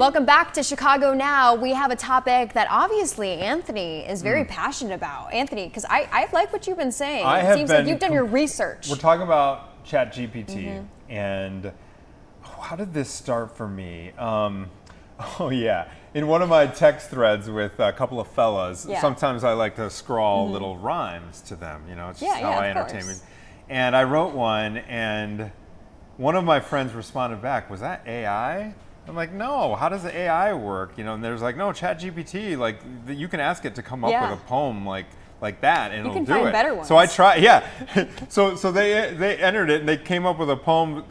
Welcome back to Chicago Now. We have a topic that obviously Anthony is very passionate about. Anthony, because I like what you've been saying. It seems like you've done your research. We're talking about ChatGPT, and how did this start for me? Oh yeah, in one of my text threads with a couple of fellas, sometimes I like to scrawl little rhymes to them. You know, it's just how I entertain me. And I wrote one, and one of my friends responded back, "Was that AI?" I'm like, "No, how does the AI work?" You know, and there's like, "No, ChatGPT, like you can ask it to come up with a poem like that, and it'll do it." You can find better ones. So I tried, so they entered it, and they came up with a poem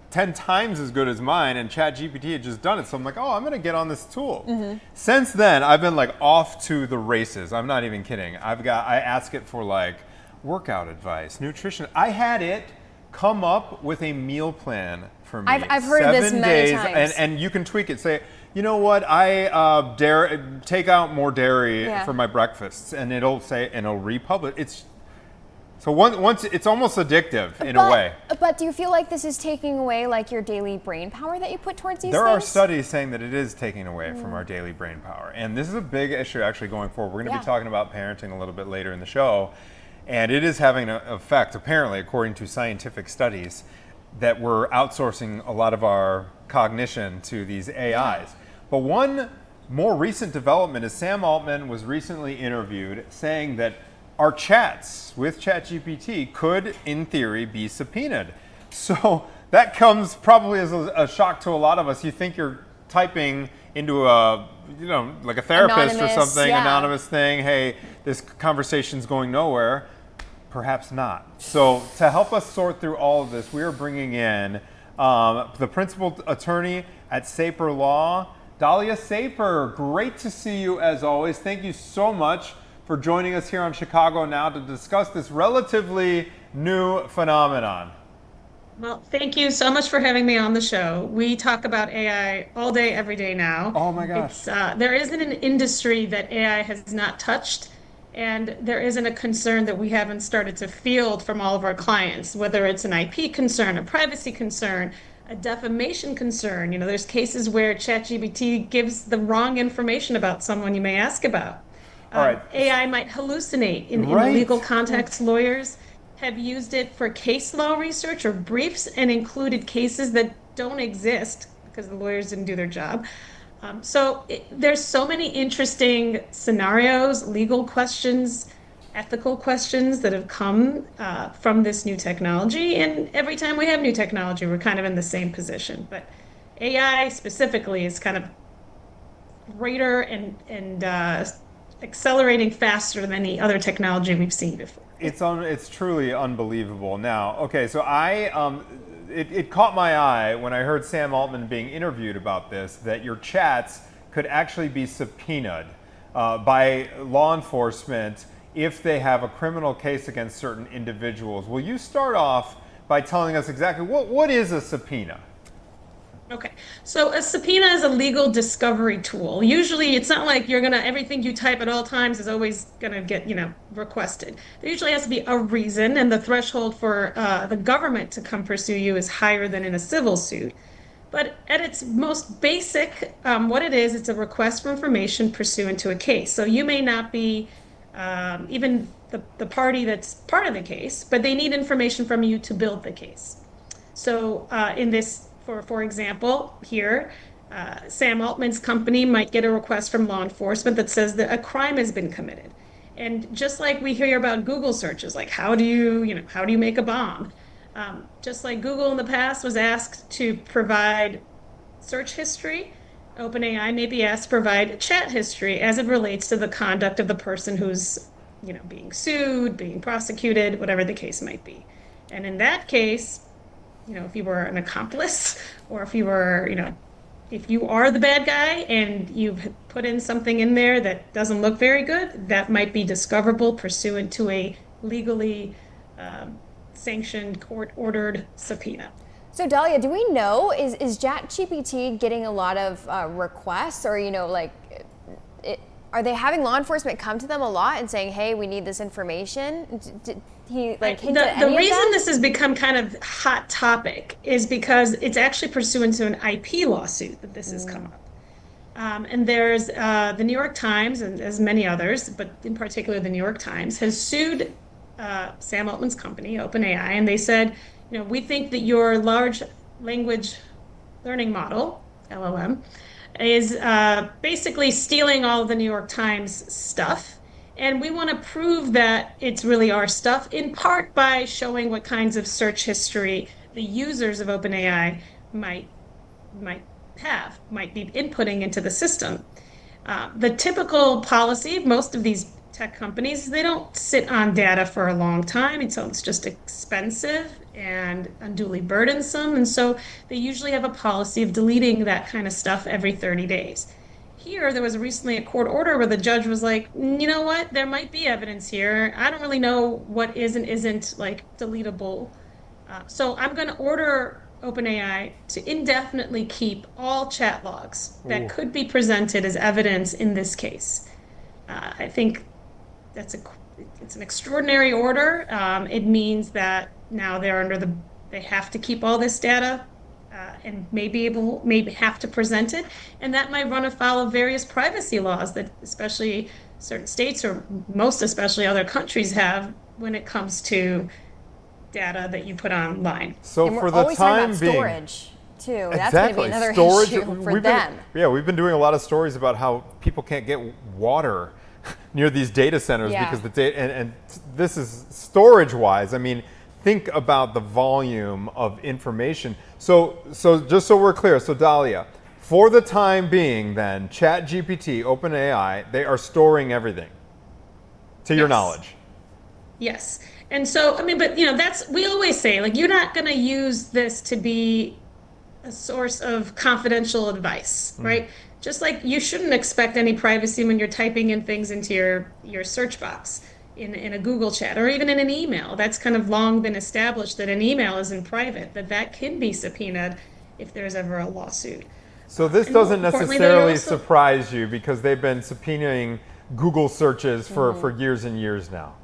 10 times as good as mine, and ChatGPT had just done it. So I'm like, oh, I'm gonna get on this tool. Since then, I've been like off to the races. I'm not even kidding. I ask it for like workout advice, nutrition. I had it come up with a meal plan for me. I've heard of this many times. And you can tweak it. Say, you know what, I take out more dairy for my breakfasts, and it'll say, and it'll republish. So once it's almost addictive in a way. But do you feel like this is taking away like your daily brain power that you put towards these things? There are studies saying that it is taking away from our daily brain power. And this is a big issue actually going forward. We're going to be talking about parenting a little bit later in the show. And it is having an effect, apparently, according to scientific studies, that we're outsourcing a lot of our cognition to these AIs. But one more recent development is Sam Altman was recently interviewed saying that our chats with ChatGPT could, in theory, be subpoenaed. So that comes probably as a shock to a lot of us. You think you're typing into a, like a therapist or something, anonymous thing. Hey, this conversation's going nowhere. Perhaps not. So to help us sort through all of this, we are bringing in the principal attorney at Saper Law, Daliah Saper. Great to see you as always. Thank you so much for joining us here on Chicago Now to discuss this relatively new phenomenon. Well, thank you so much for having me on the show. We talk about AI all day, every day now. Oh my gosh. There isn't an industry that AI has not touched, and there isn't a concern that we haven't started to field from all of our clients, whether it's an IP concern, a privacy concern, a defamation concern. There's cases where ChatGPT gives the wrong information about someone you may ask about. AI might hallucinate in the legal context. Lawyers have used it for case law research or briefs and included cases that don't exist because the lawyers didn't do their job. There's so many interesting scenarios, legal questions, ethical questions that have come from this new technology. And every time we have new technology, we're kind of in the same position. But AI specifically is kind of greater and accelerating faster than any other technology we've seen before. It's truly unbelievable. Now, okay, so it caught my eye when I heard Sam Altman being interviewed about this, that your chats could actually be subpoenaed by law enforcement if they have a criminal case against certain individuals. Will you start off by telling us exactly what is a subpoena? Okay, so a subpoena is a legal discovery tool. Usually it's not like everything you type at all times is always gonna get, requested. There usually has to be a reason, and the threshold for the government to come pursue you is higher than in a civil suit. But at its most basic, what it is, it's a request for information pursuant to a case. So you may not be even the party that's part of the case, but they need information from you to build the case. So in this, for example, here, Sam Altman's company might get a request from law enforcement that says that a crime has been committed. And just like we hear about Google searches, like how do you make a bomb? Just like Google in the past was asked to provide search history, OpenAI may be asked to provide chat history as it relates to the conduct of the person who's being sued, being prosecuted, whatever the case might be. And in that case, if you were an accomplice, or if you were, if you are the bad guy and you've put in something in there that doesn't look very good, that might be discoverable pursuant to a legally sanctioned, court-ordered subpoena. So Daliah, do we know, is ChatGPT getting a lot of requests, or are they having law enforcement come to them a lot and saying, hey, we need this information? Did he hint at any of that? The reason this has become kind of hot topic is because it's actually pursuant to an IP lawsuit that this has come up. And there's the New York Times, and as many others, but in particular the New York Times, has sued Sam Altman's company, OpenAI, and they said, we think that your large language learning model, LLM, is basically stealing all of the New York Times stuff. And we want to prove that it's really our stuff, in part by showing what kinds of search history the users of OpenAI might might be inputting into the system. The typical policy of most of these tech companies, they don't sit on data for a long time. So it's just expensive and unduly burdensome. And so they usually have a policy of deleting that kind of stuff every 30 days. Here, there was recently a court order where the judge was like, you know what, there might be evidence here. I don't really know what is and isn't like deletable. So I'm going to order OpenAI to indefinitely keep all chat logs that could be presented as evidence in this case. I think it's an extraordinary order. It means that now they have to keep all this data and maybe have to present it, and that might run afoul of various privacy laws that especially certain states or most especially other countries have when it comes to data that you put online. So and for the time being, storage too. That's exactly. going to be another storage, issue for them. We've been doing a lot of stories about how people can't get water near these data centers because the data, and this is storage-wise. I mean, think about the volume of information. So just so we're clear, so Daliah, for the time being, then ChatGPT, OpenAI, they are storing everything, to your knowledge. Yes. And so, I mean, but we always say, like, you're not going to use this to be a source of confidential advice, right? Just like you shouldn't expect any privacy when you're typing in things into your search box in a Google chat or even in an email. That's kind of long been established that an email isn't private, that can be subpoenaed if there's ever a lawsuit. So this doesn't necessarily surprise you because they've been subpoenaing Google searches for years and years now.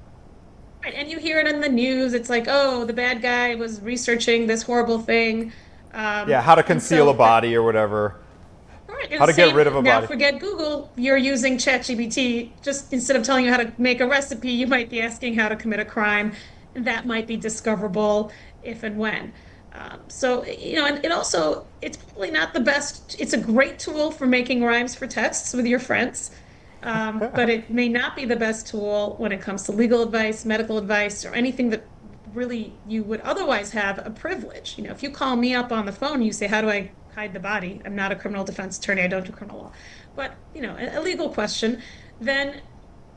Right, and you hear it in the news. It's like, oh, the bad guy was researching this horrible thing. How to conceal a body or whatever. Right, how to get rid of a body. Now forget Google. You're using ChatGPT. Just instead of telling you how to make a recipe, you might be asking how to commit a crime. And that might be discoverable if and when. And it's probably not the best. It's a great tool for making rhymes for texts with your friends. But it may not be the best tool when it comes to legal advice, medical advice, or anything that really you would otherwise have a privilege. If you call me up on the phone, you say, how do I hide the body? I'm not a criminal defense attorney. I don't do criminal law. But, a legal question, then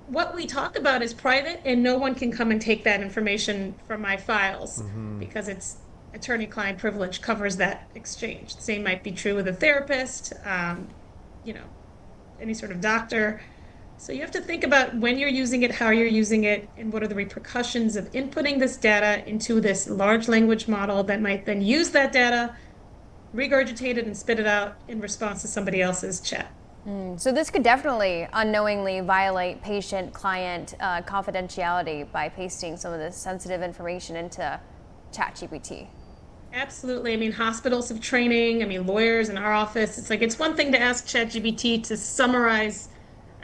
what we talk about is private and no one can come and take that information from my files because it's attorney-client privilege covers that exchange. The same might be true with a therapist, any sort of doctor. So you have to think about when you're using it, how you're using it, and what are the repercussions of inputting this data into this large language model that might then use that data, regurgitate it, and spit it out in response to somebody else's chat. So this could definitely unknowingly violate patient-client confidentiality by pasting some of this sensitive information into ChatGPT. Absolutely. I mean, hospitals have training. I mean, lawyers in our office, it's one thing to ask ChatGPT to summarize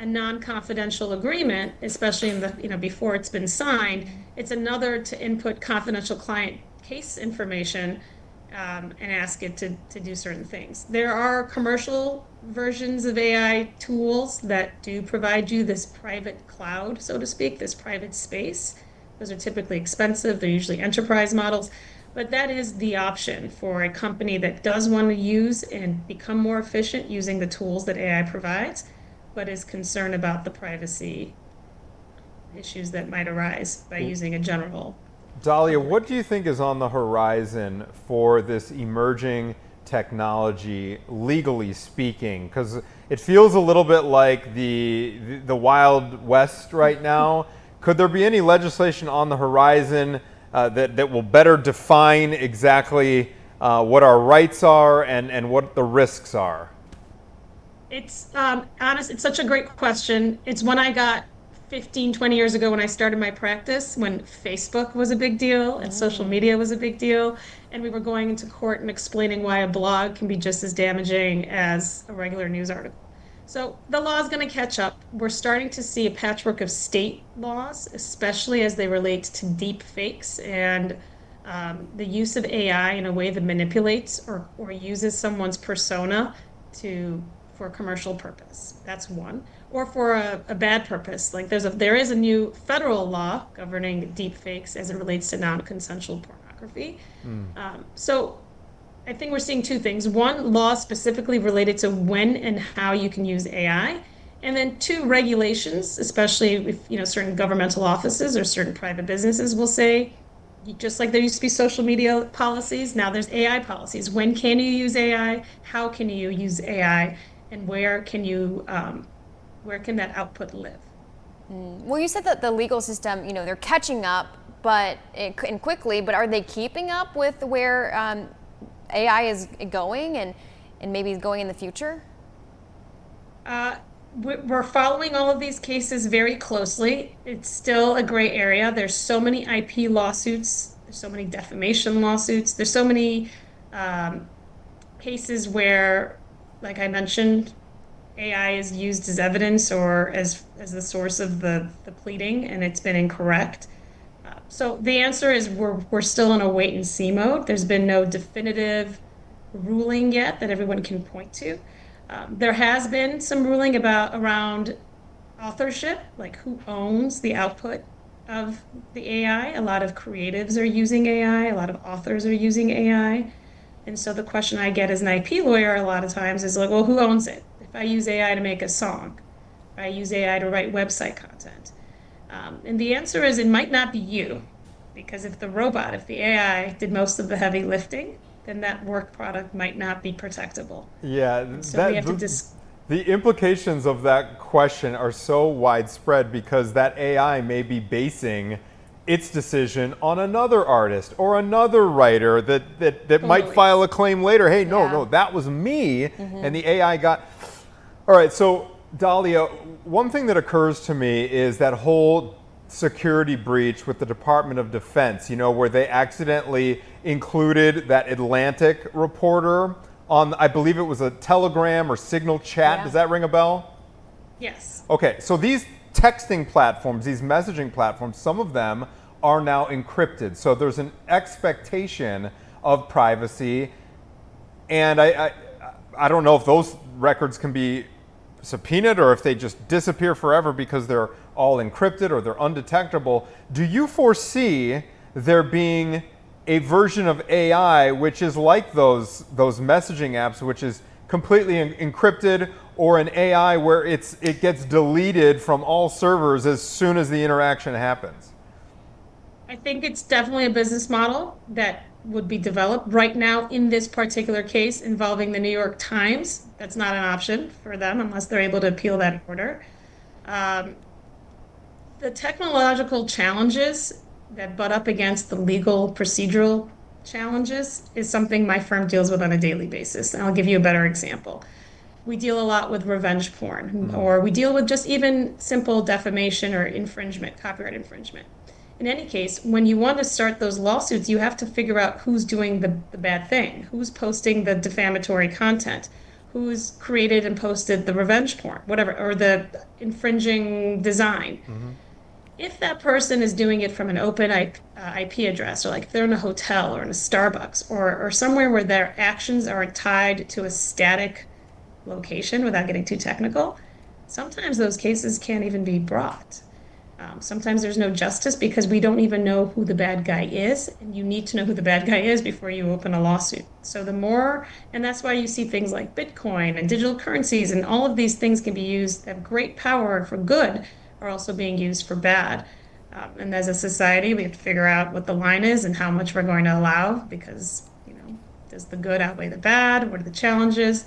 a non-confidential agreement, especially in the, before it's been signed. It's another to input confidential client case information and ask it to do certain things. There are commercial versions of AI tools that do provide you this private cloud, so to speak, this private space. Those are typically expensive. They're usually enterprise models. But that is the option for a company that does want to use and become more efficient using the tools that AI provides, but is concerned about the privacy issues that might arise by using a general. Daliah, what do you think is on the horizon for this emerging technology, legally speaking? Because it feels a little bit like the Wild West right now. Could there be any legislation on the horizon that will better define exactly what our rights are and what the risks are? It's it's such a great question. It's one I got 15, 20 years ago when I started my practice, when Facebook was a big deal and social media was a big deal, and we were going into court and explaining why a blog can be just as damaging as a regular news article. So the law is going to catch up. We're starting to see a patchwork of state laws, especially as they relate to deep fakes and the use of AI in a way that manipulates or uses someone's persona for a commercial purpose. That's one. Or for a bad purpose. Like there is a new federal law governing deep fakes as it relates to non-consensual pornography. So I think we're seeing two things. One, law specifically related to when and how you can use AI. And then two, regulations, especially if certain governmental offices or certain private businesses will say, just like there used to be social media policies, now there's AI policies. When can you use AI? How can you use AI? And where can that output live? Well, you said that the legal system, they're catching up, and quickly, but are they keeping up with where AI is going and maybe is going in the future? We're following all of these cases very closely. It's still a gray area. There's so many IP lawsuits. There's so many defamation lawsuits. There's so many cases where, like I mentioned, AI is used as evidence or as the source of the pleading, and it's been incorrect. So the answer is we're still in a wait and see mode. There's been no definitive ruling yet that everyone can point to. There has been some ruling around authorship, like who owns the output of the AI. A lot of creatives are using AI. A lot of authors are using AI. And so the question I get as an IP lawyer a lot of times is like, well, who owns it? If I use AI to make a song, if I use AI to write website content. And the answer is it might not be you, because if the AI did most of the heavy lifting, then that work product might not be protectable. Yeah, so we have the implications of that question are so widespread because that AI may be basing its decision on another artist or another writer that might file a claim later. Hey, no, that was me, and the AI got... All right, so Daliah, one thing that occurs to me is that whole security breach with the Department of Defense, where they accidentally included that Atlantic reporter on, I believe it was a Telegram or Signal chat. Yeah. Does that ring a bell? Yes. Okay, so these texting platforms, these messaging platforms, some of them are now encrypted. So there's an expectation of privacy. And I don't know if those records can be subpoenaed or if they just disappear forever because they're all encrypted or they're undetectable. Do you foresee there being a version of AI which is like those messaging apps, which is completely encrypted, or an AI where it gets deleted from all servers as soon as the interaction happens? I think it's definitely a business model that would be developed right now in this particular case involving the New York Times. That's not an option for them unless they're able to appeal that order. The technological challenges that butt up against the legal procedural challenges is something my firm deals with on a daily basis. And I'll give you a better example. We deal a lot with revenge porn, or we deal with just even simple defamation or infringement, copyright infringement. In any case, when you want to start those lawsuits, you have to figure out who's doing the bad thing, who's posting the defamatory content, who's created and posted the revenge porn, whatever, or the infringing design. If that person is doing it from an open IP address, or like if they're in a hotel or in a Starbucks or somewhere where their actions are tied to a static location without getting too technical, sometimes those cases can't even be brought. Sometimes there's no justice because we don't even know who the bad guy is, and you need to know who the bad guy is before you open a lawsuit. So and that's why you see things like Bitcoin and digital currencies, and all of these things can be used, have great power for good, are also being used for bad. And as a society, we have to figure out what the line is and how much we're going to allow, because, does the good outweigh the bad? What are the challenges?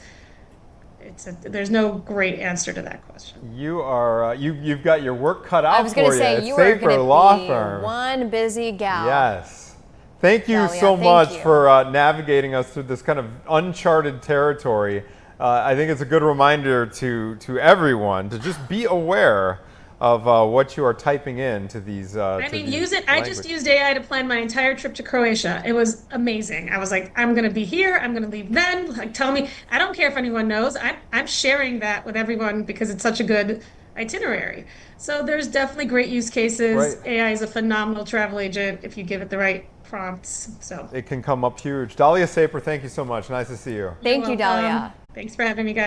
There's no great answer to that question. You've got your work cut out for you. I was going to say, you are going to be one busy gal. Yes. Thank you so much for navigating us through this kind of uncharted territory. I think it's a good reminder to everyone to just be aware what you are typing in to these. I mean, use it. I just used AI to plan my entire trip to Croatia. It was amazing. I was like, I'm going to be here. I'm going to leave then. Like, tell me. I don't care if anyone knows. I'm sharing that with everyone because it's such a good itinerary. So there's definitely great use cases. Right. AI is a phenomenal travel agent if you give it the right prompts. So it can come up huge. Daliah Saper, thank you so much. Nice to see you. Thank you, Daliah. Thanks for having me, guys.